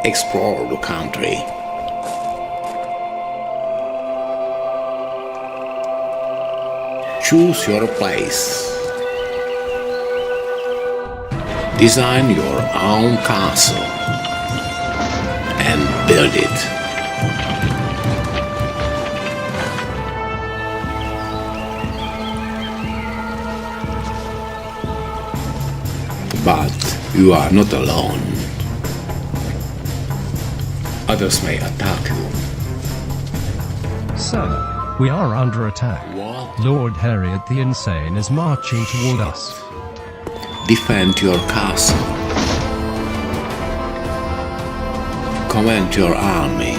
explore the country. Choose your place. Design your own castle and build it. But you are not alone. Others may attack you. Sir, we are under attack. What? Lord Harriet the Insane is marching toward us. Defend your castle. Command your army.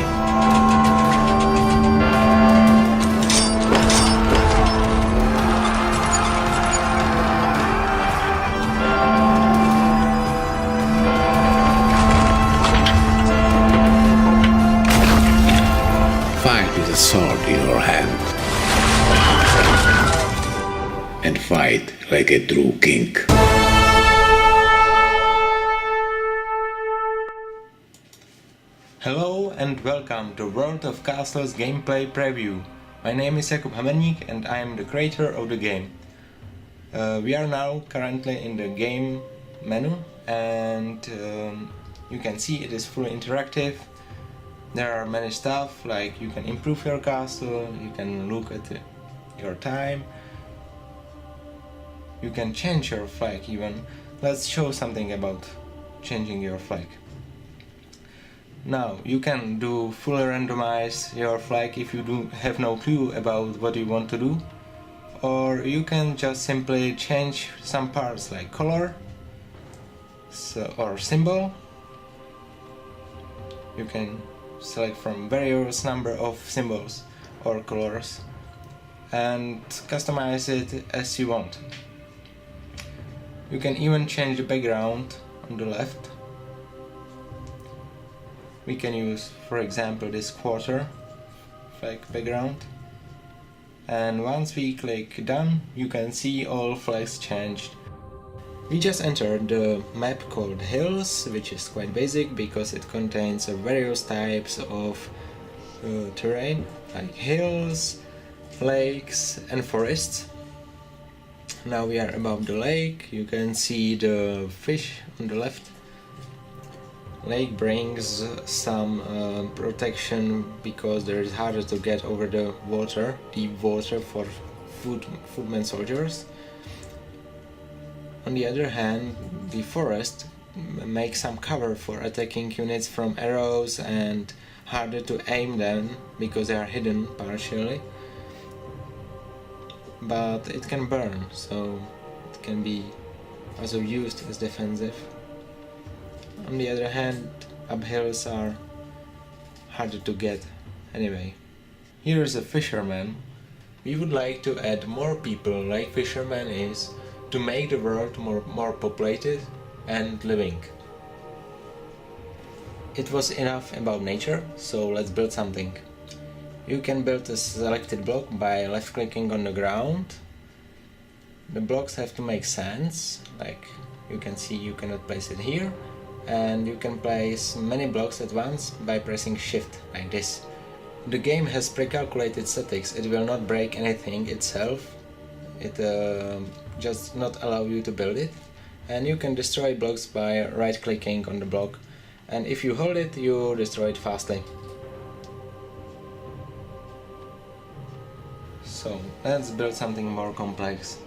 Fight with a sword in your hand. And fight like a true king. Hello and welcome to World of Castles gameplay preview. My name is Jakub Hamerník and I am the creator of the game. We are now currently in the game menu and you can see it is fully interactive. There are many stuff like you can improve your castle, you can look at your time, you can change your flag even. Let's show something about changing your flag. Now you can do fully randomize your flag if you have no clue about what you want to do, or you can just simply change some parts like color or symbol. You can select from various number of symbols or colors and customize it as you want. You can even change the background on the left. We can use, for example, this quarter flag background, and once we click done, you can see all flags changed. We just entered the map called Hills, which is quite basic because it contains various types of terrain like hills, lakes and forests. Now we are above the lake. You can see the fish on the left. Lake brings some protection because there is harder to get over the water, deep water for footmen soldiers. On the other hand, the forest makes some cover for attacking units from arrows and harder to aim them because they are hidden partially. But it can burn, so it can be also used as defensive. On the other hand, uphills are harder to get anyway. Here is a fisherman. We would like to add more people like fisherman is to make the world more populated and living. It was enough about nature, so let's build something. You can build a selected block by left clicking on the ground. The blocks have to make sense, like you can see you cannot place it here. And you can place many blocks at once by pressing shift, like this. The game has pre-calculated statics, it will not break anything itself, it just not allow you to build it. And you can destroy blocks by right clicking on the block, and if you hold it, you destroy it fastly. So let's build something more complex.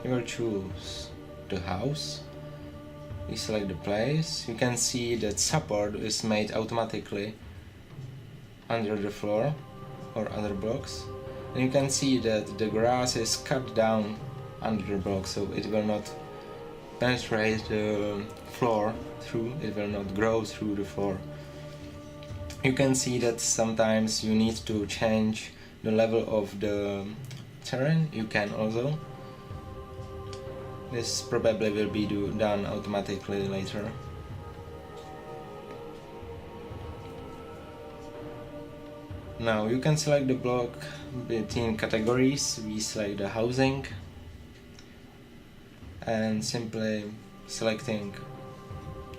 You will choose the house. We select the place. You can see that support is made automatically under the floor or other blocks, and you can see that the grass is cut down under the block, so it will not penetrate the floor through, it will not grow through the floor. You can see that sometimes you need to change the level of the terrain. You can also. This probably will be done automatically later. Now you can select the block between categories. We select the housing and simply selecting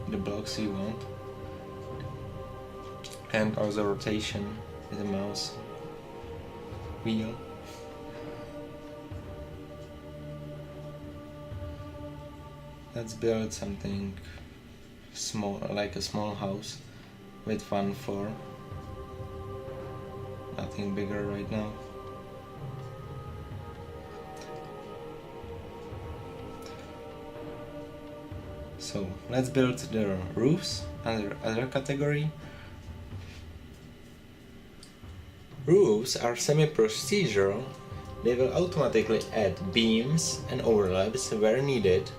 the blocks you want. and also rotation with the mouse wheel. Let's build something small, like a small house with 1 floor. Nothing bigger right now. So let's build the roofs under other category. Roofs are semi-procedural. They will automatically add beams and overlaps where needed.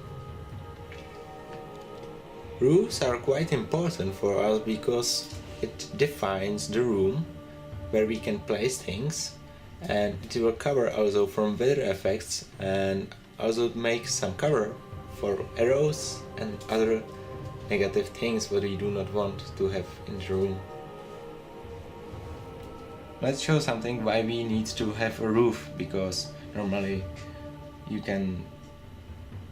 Roofs are quite important for us because it defines the room where we can place things, and it will cover also from weather effects and also make some cover for arrows and other negative things that we do not want to have in the room. Let's show something why we need to have a roof, because normally you can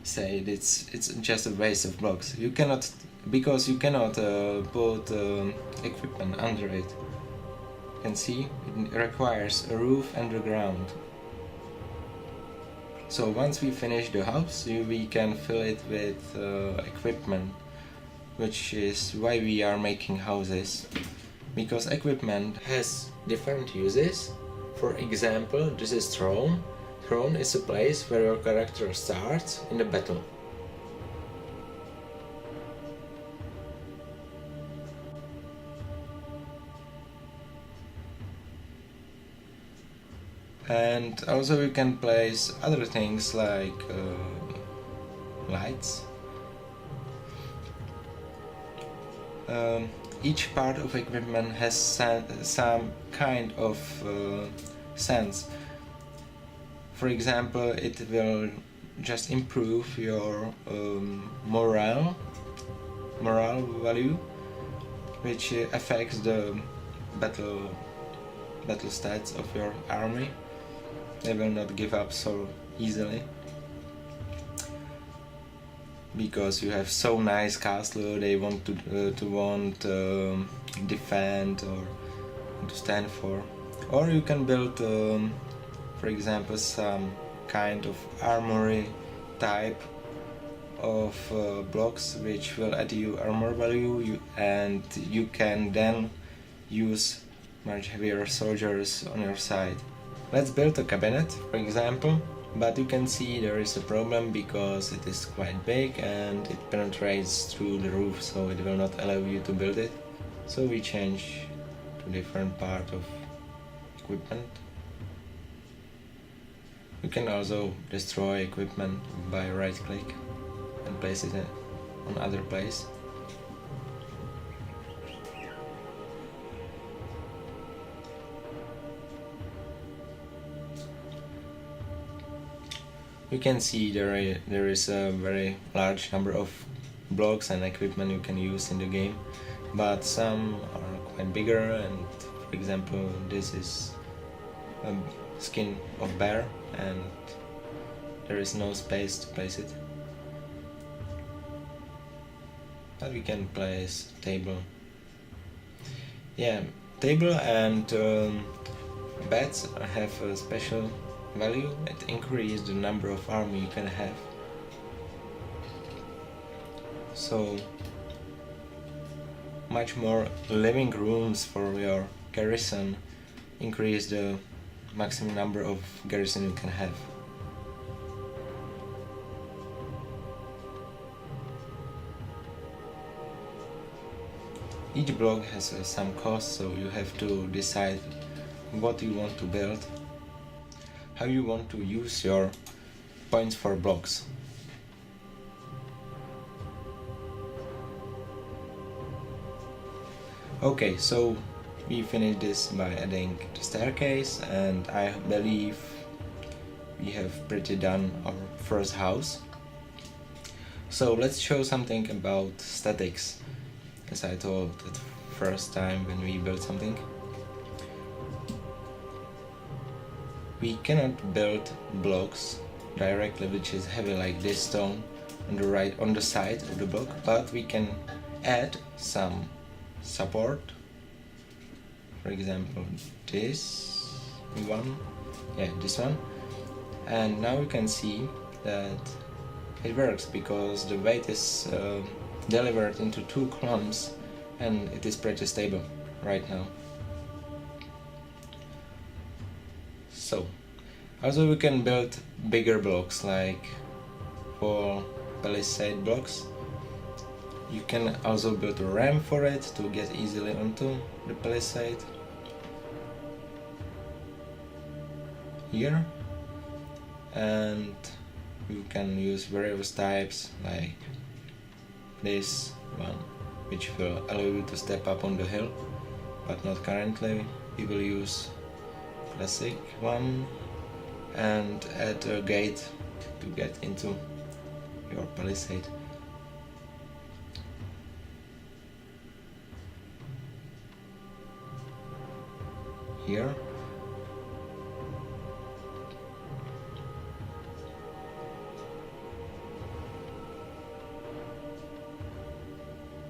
say it's just a waste of blocks. You cannot put equipment under it. You can see it requires a roof underground. So once we finish the house, we can fill it with equipment, which is why we are making houses. Because equipment has different uses. For example, this is throne. Throne is a place where your character starts in the battle. And also you can place other things like lights. Each part of equipment has some kind of sense. For example, it will just improve your morale value, which affects the battle stats of your army. They will not give up so easily because you have so nice castle. They want to defend or to stand for. Or you can build, for example, some kind of armory type of blocks which will add you armor value, and you can then use much heavier soldiers on your side. Let's build a cabinet, for example, but you can see there is a problem because it is quite big and it penetrates through the roof, so it will not allow you to build it. So we change to different part of equipment. You can also destroy equipment by right click and place it on other place. You can see there is a very large number of blocks and equipment you can use in the game, but some are quite bigger, and for example this is a skin of bear and there is no space to place it. But we can place table. Yeah, table and beds have a special value. It increases the number of army you can have. So much more living rooms for your garrison increase the maximum number of garrison you can have. Each block has some cost, so you have to decide what you want to build, how you want to use your points for blocks. Okay, so we finished this by adding the staircase, and I believe we have pretty done our first house. So let's show something about statics, as I told the first time when we built something. We cannot build blocks directly which is heavy like this stone on the side of the block, but we can add some support for example this one, yeah, this one, and now you can see that it works because the weight is delivered into 2 columns and it is pretty stable right now. So also we can build bigger blocks, like for palisade blocks. You can also build a ramp for it to get easily onto the palisade. Here, and you can use various types like this one, which will allow you to step up on the hill, but not currently. We will use classic one and add a gate to get into your palisade. Here.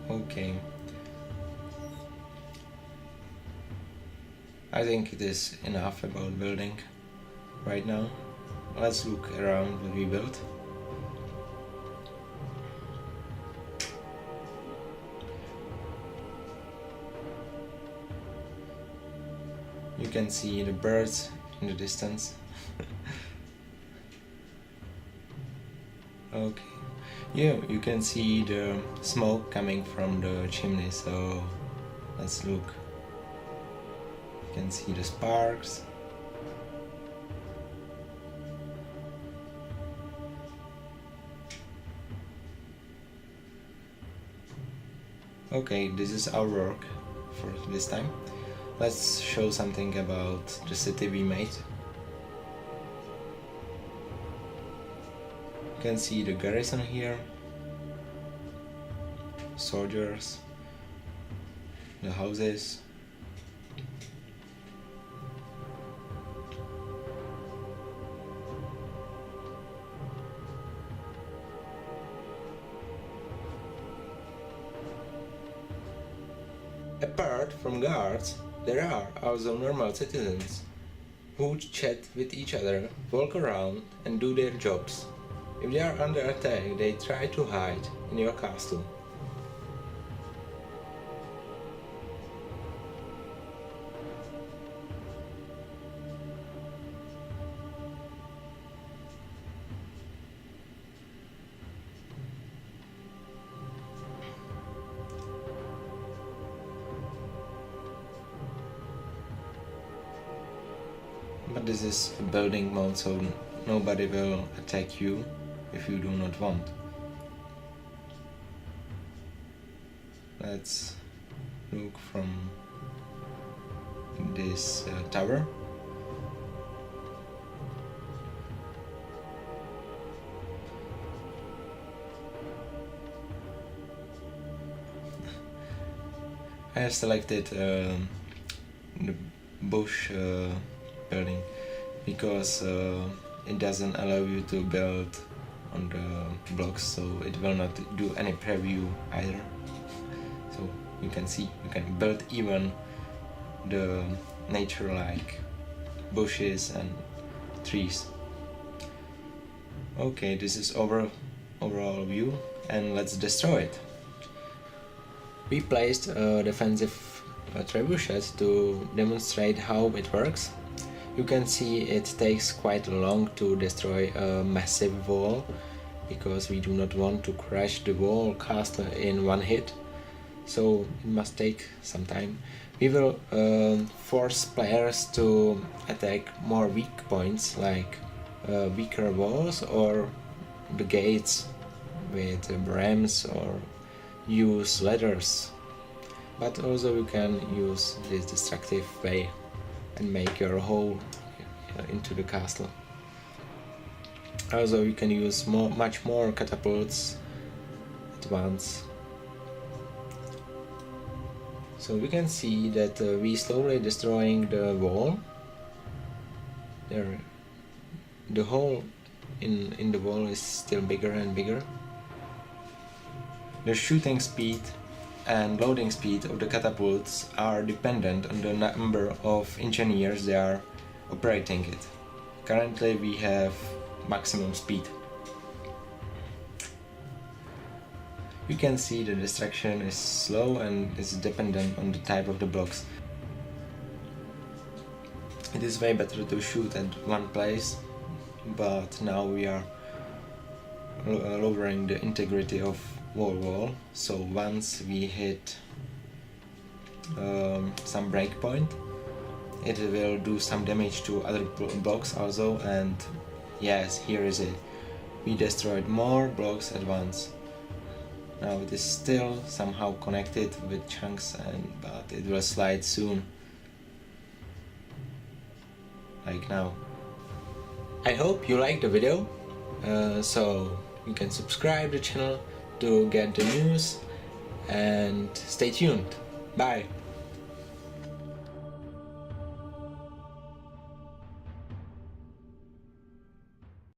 Okay. I think it is enough about building right now. Let's look around what we built. You can see the birds in the distance. Okay. Yeah, you can see the smoke coming from the chimney, so let's look. You can see the sparks. Okay, this is our work for this time. Let's show something about the city we made. You can see the garrison here, soldiers, the houses. Apart from guards, there are also normal citizens who chat with each other, walk around and do their jobs. If they are under attack, they try to hide in your castle. But this is a building mode, so nobody will attack you if you do not want. Let's look from this tower. I have selected the bush building because it doesn't allow you to build on the blocks, so it will not do any preview either. So you can see, you can build even the nature like bushes and trees. Okay, this is overall view, and let's destroy it. We placed a defensive trebuchet to demonstrate how it works. You can see it takes quite long to destroy a massive wall, because we do not want to crash the wall castle in one hit, so it must take some time. We will force players to attack more weak points, like weaker walls or the gates with rams, or use ladders. But also you can use this destructive way and make your hole into the castle. Also you can use much more catapults at once. So we can see that we slowly destroying the wall. There, the hole in the wall is still bigger and bigger. The shooting speed and loading speed of the catapults are dependent on the number of engineers they are operating it. Currently we have maximum speed. You can see the destruction is slow and is dependent on the type of the blocks. It is way better to shoot at one place, but now we are lowering the integrity of wall, so once we hit some breakpoint, it will do some damage to other blocks also, and yes, here is it. We destroyed more blocks at once. Now it is still somehow connected with chunks, but it will slide soon. Like now. I hope you liked the video, so you can subscribe the channel to get the news, and stay tuned. Bye!